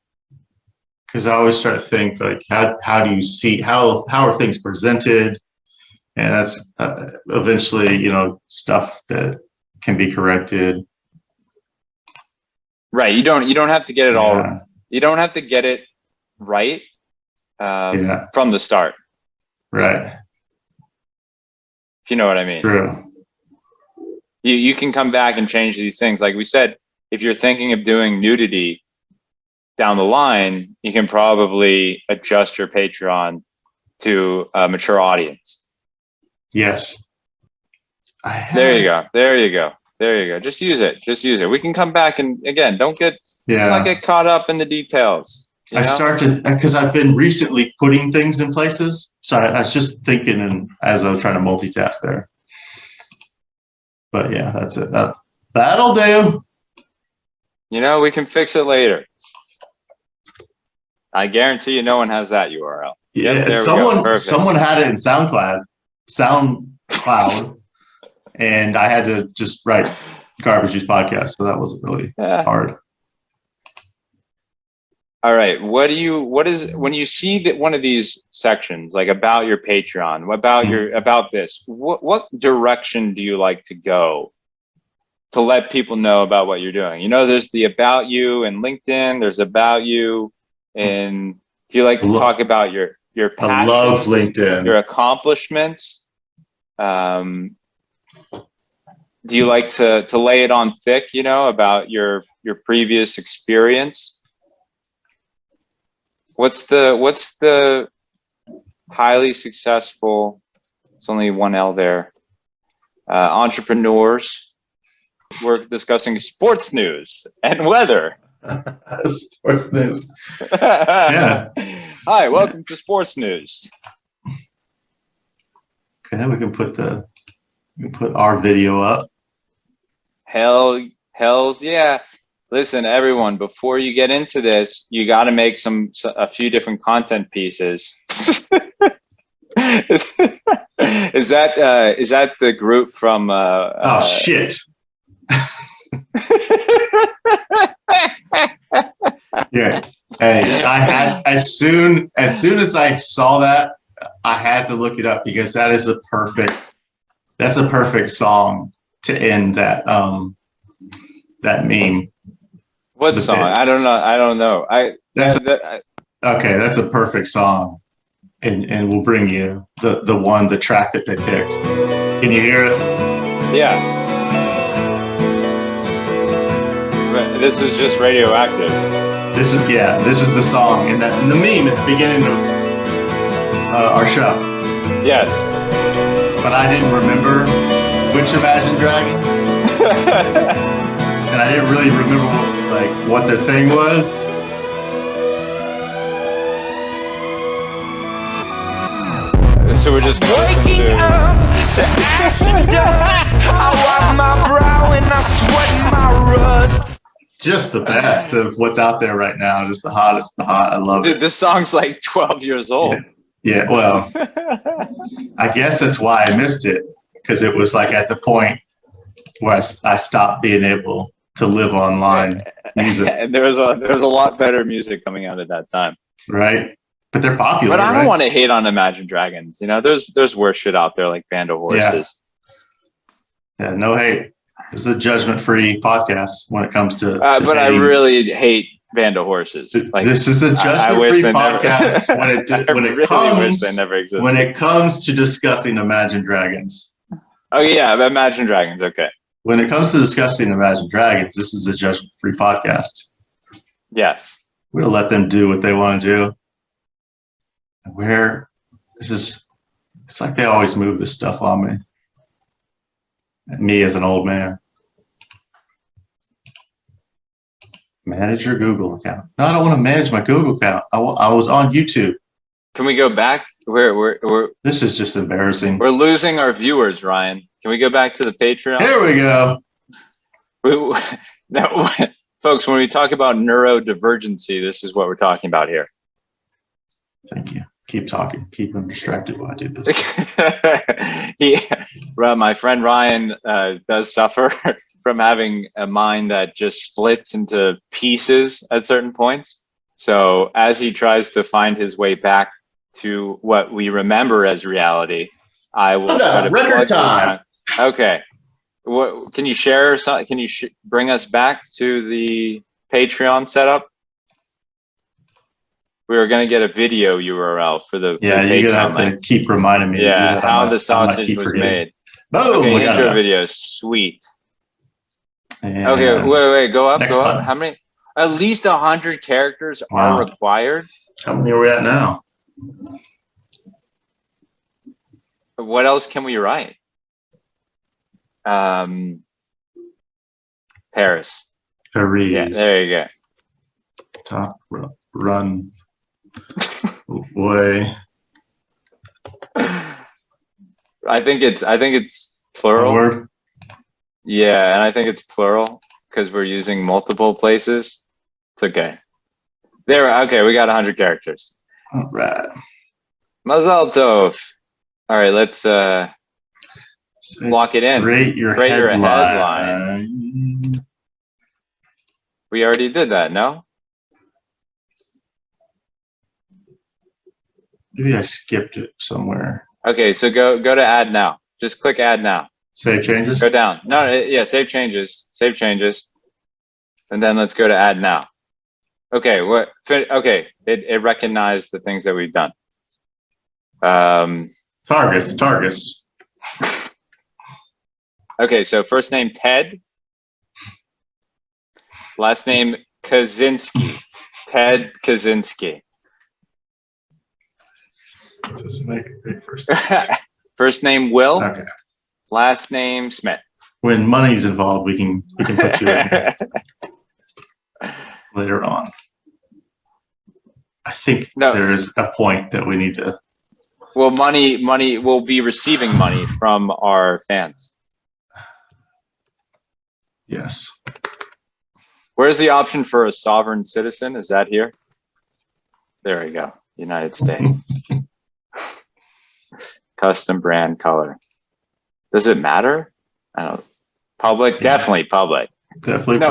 because I always try to think like, how do you see, how are things presented? And that's eventually, stuff that can be corrected. Right. You don't have to get it all. You don't have to get it right from the start. Right. If you know what I mean. True. You can come back and change these things. Like we said, if you're thinking of doing nudity down the line, you can probably adjust your Patreon to a mature audience. Yes. There you go. Just use it. We can come back and again, not get caught up in the details. Because I've been recently putting things in places. So I was just thinking as I was trying to multitask there. But yeah, that's it. That'll do. We can fix it later. I guarantee you no one has that URL. Yeah, someone had it in SoundCloud, and I had to just write Garbage Juice Podcast, so that wasn't really hard. All right. What is when you see that one of these sections, like about your Patreon, about this, what direction do you like to go to let people know about what you're doing? You know, there's the about you in LinkedIn, there's about you, and do you like to talk about your passions, I love LinkedIn, your accomplishments? Do you like to lay it on thick, you know, about your previous experience? What's the highly successful, it's only one L there, entrepreneurs? We're discussing sports news and weather. Sports news. Yeah. Hi, welcome to sports news. Okay, we can put our video up. Hells yeah. Listen, everyone, before you get into this, you got to make a few different content pieces. Is that the group from oh shit. Yeah. Hey, I had as soon as I saw that, I had to look it up because that's a perfect song to end that meme. What song? Bit. I don't know. Okay, that's a perfect song. And we'll bring you the track that they picked. Can you hear it? Yeah. This is just radioactive. This is the song and the meme at the beginning of our show. Yes. But I didn't remember which Imagine Dragons. And I didn't really remember what their thing was. So we're just listening to ash and dust. I wipe my brow and I sweat my rust. Just the best of what's out there right now. Just the hottest, the hot. I love it. This song's like 12 years old. Yeah, well, I guess that's why I missed it, because it was like at the point where I stopped being able to live online music. And there was a lot better music coming out at that time. Right. But they're popular. But I don't want to hate on Imagine Dragons. You know, there's worse shit out there like Band of Horses. Yeah, no hate. This is a judgment-free podcast when it comes to. But I really hate Band of Horses. Like, this is a judgment-free podcast when it comes to discussing Imagine Dragons. Oh yeah, Imagine Dragons. Okay. When it comes to discussing Imagine Dragons, this is a judgment-free podcast. Yes. We're gonna let them do what they want to do. It's like they always move this stuff on me. Me as an old man. Manage your Google account. No, I don't want to manage my Google account. I was on YouTube. Can we go back? This is just embarrassing. We're losing our viewers, Ryan. Can we go back to the Patreon? Here we go. Now, folks, when we talk about neurodivergency, this is what we're talking about here. Thank you. Keep talking. Keep them distracted while I do this. My friend Ryan does suffer from having a mind that just splits into pieces at certain points. So as he tries to find his way back to what we remember as reality, I will try to record time. Okay. What can you share? Can you bring us back to the Patreon setup? We were going to get a video URL for the you're going to have to keep reminding me. Yeah, how the sausage was made. Boom! Okay, intro video, sweet. And okay, wait, go up. Button. How many? At least 100 characters are required. How many are we at now? What else can we write? Paris. Yeah, there you go. Top run way. I think it's plural. Word. Yeah, and I think it's plural because we're using multiple places. It's okay. Okay, we got 100 characters. All right. Mazal tov. All right, let's lock it in. Rate your headline. We already did that, no? Maybe I skipped it somewhere. Okay, so go to add now. Just click add now. Save changes? Go down. No, yeah, save changes. Save changes. And then let's go to add now. Okay, okay, it recognized the things that we've done. Targus. Okay, so first name Ted. Last name Kaczynski. Ted Kaczynski. Doesn't make a big first. First name Will. Okay. Last name Smith. When money's involved, we can put you in later on. I think there is a point that we need to. Well, money will be receiving money from our fans. Yes. Where's the option for a sovereign citizen? Is that here? There we go. United States. Custom brand color. Does it matter? I don't know. Public? Yes. Definitely public. Definitely no,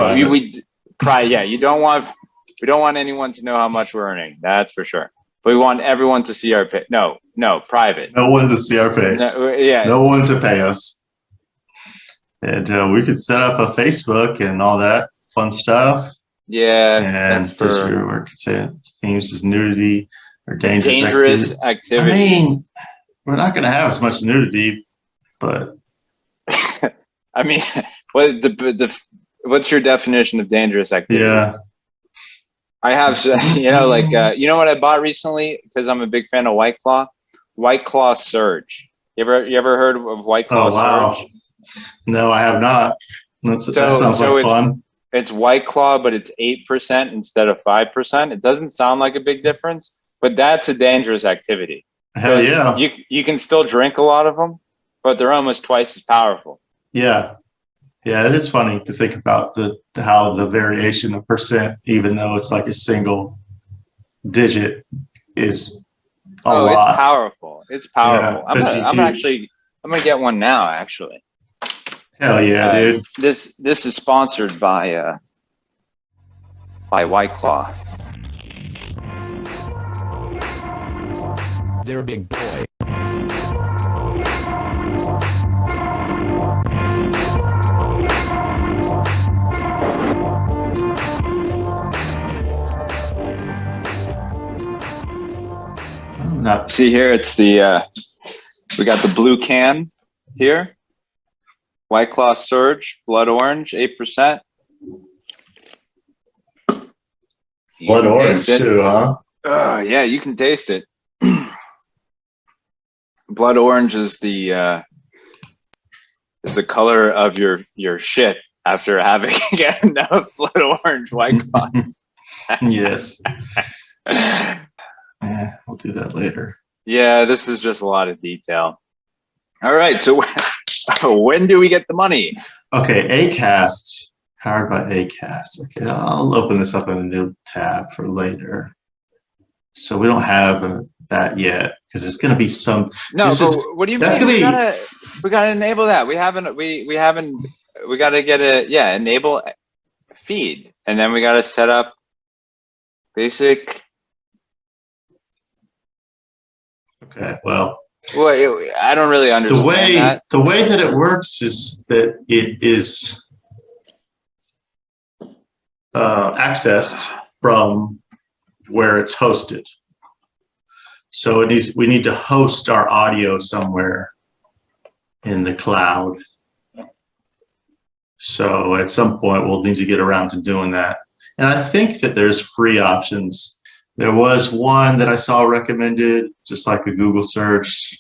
private. Yeah, we don't want anyone to know how much we're earning. That's for sure. But we want everyone to see our page. No, private. No one to see our page. No one to pay us. And we could set up a Facebook and all that fun stuff. Yeah, and that's for where could say themes is nudity or dangerous activity. I mean, we're not going to have as much nudity, but I mean, what's your definition of dangerous activity? Yeah, I have, you know what I bought recently because I'm a big fan of White Claw. White Claw Surge. You ever heard of White Claw Surge? No, I have not. That sounds like fun. It's White Claw, but it's 8% instead of 5%. It doesn't sound like a big difference, but that's a dangerous activity. Hell yeah. You can still drink a lot of them, but they're almost twice as powerful. Yeah. Yeah, it is funny to think about how the variation of percent, even though it's like a single digit, is a lot. It's powerful. It's powerful. Yeah, I'm gonna get one now, actually. Hell yeah, dude. This is sponsored by White Claw. They're a big boy. See here, it's we got the blue can here. White Claw Surge, blood orange, 8%. Blood orange too, huh? Yeah, you can taste it. Blood orange is the color of your shit after having enough blood orange White Claw. Yes. We'll do that later. Yeah, this is just a lot of detail. All right, so when do we get the money? Okay, Acast, powered by Acast. Okay, I'll open this up in a new tab for later. So we don't have that yet because there's going to be some. No, what do you mean? We gotta enable that. We haven't. We got to get enable feed, and then we got to set up basic. Okay, well, I don't really understand that. The way that it works is that it is accessed from where it's hosted. So we need to host our audio somewhere in the cloud. So at some point we'll need to get around to doing that. And I think that there's free options. There was one that I saw recommended, just like a Google search.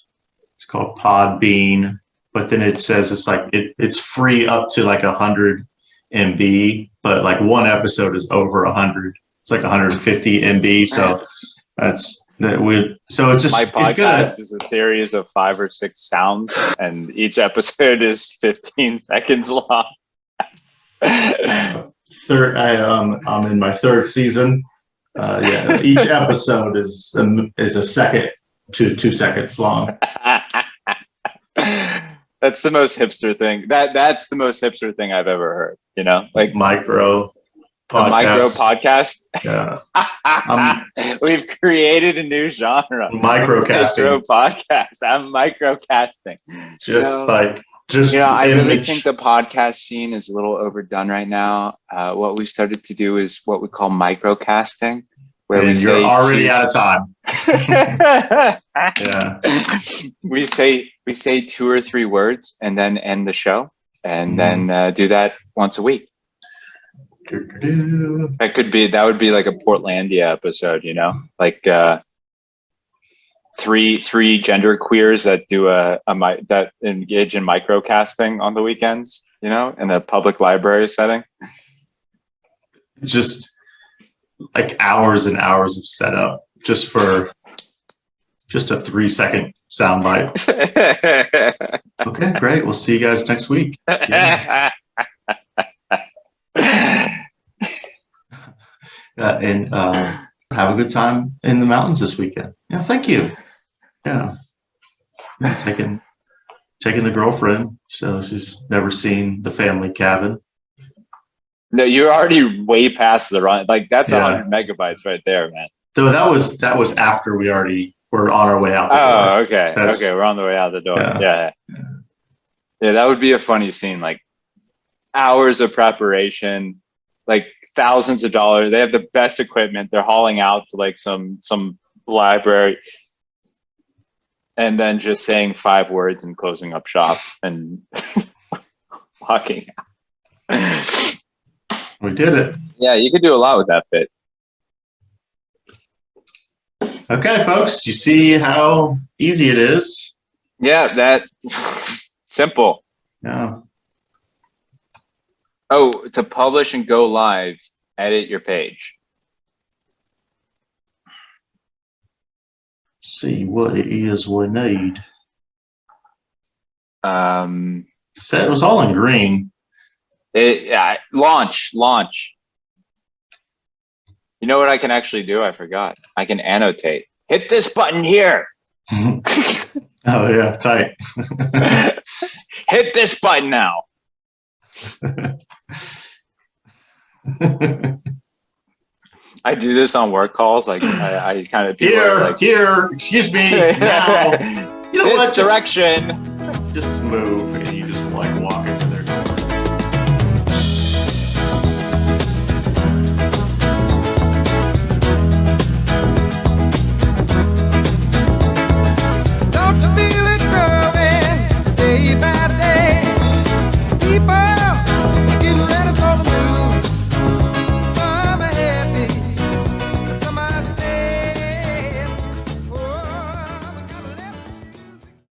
It's called Podbean, but then it says it's free up to like 100 MB, but like one episode is over 100. It's like 150 MB. So so it's just my podcast is a series of 5 or 6 sounds, and each episode is 15 seconds long. I'm in my 3rd season. Each episode is a second to 2 seconds long. That's the most hipster thing. That's the most hipster thing I've ever heard. You know, like micro. micro podcast. Yeah. We've created a new genre. Microcasting. Micro podcast. I'm microcasting. I really think the podcast scene is a little overdone right now. What we started to do is what we call microcasting, where you're already out of time. Yeah. We say 2 or 3 words and then end the show, and then do that once a week. That would be like a Portlandia episode, like three gender queers that do that engage in microcasting on the weekends, in a public library setting. Just like hours and hours of setup just for just a 3-second soundbite. Okay, great. We'll see you guys next week. Yeah. And have a good time in the mountains this weekend. Yeah, thank you. Yeah, taking the girlfriend, so she's never seen the family cabin. No, you're already way past the run. Like that's 100 megabytes right there, man. Though that was after we already were on our way out the door. Oh, okay. Okay, we're on the way out the door. Yeah, that would be a funny scene. Like hours of preparation, like thousands of dollars. They have the best equipment. They're hauling out to like some library, and then just saying 5 words and closing up shop and walking out. We did it. Yeah, you could do a lot with that bit. Okay, folks, you see how easy it is? Yeah, that simple. Yeah. Oh, to publish and go live, edit your page. See what it is we need. It was all in green. Launch. You know what I can actually do? I forgot. I can annotate. Hit this button here. Oh yeah, tight. Hit this button now. I do this on work calls. Like I kind of here. Excuse me. Now. You know this direction. Just move.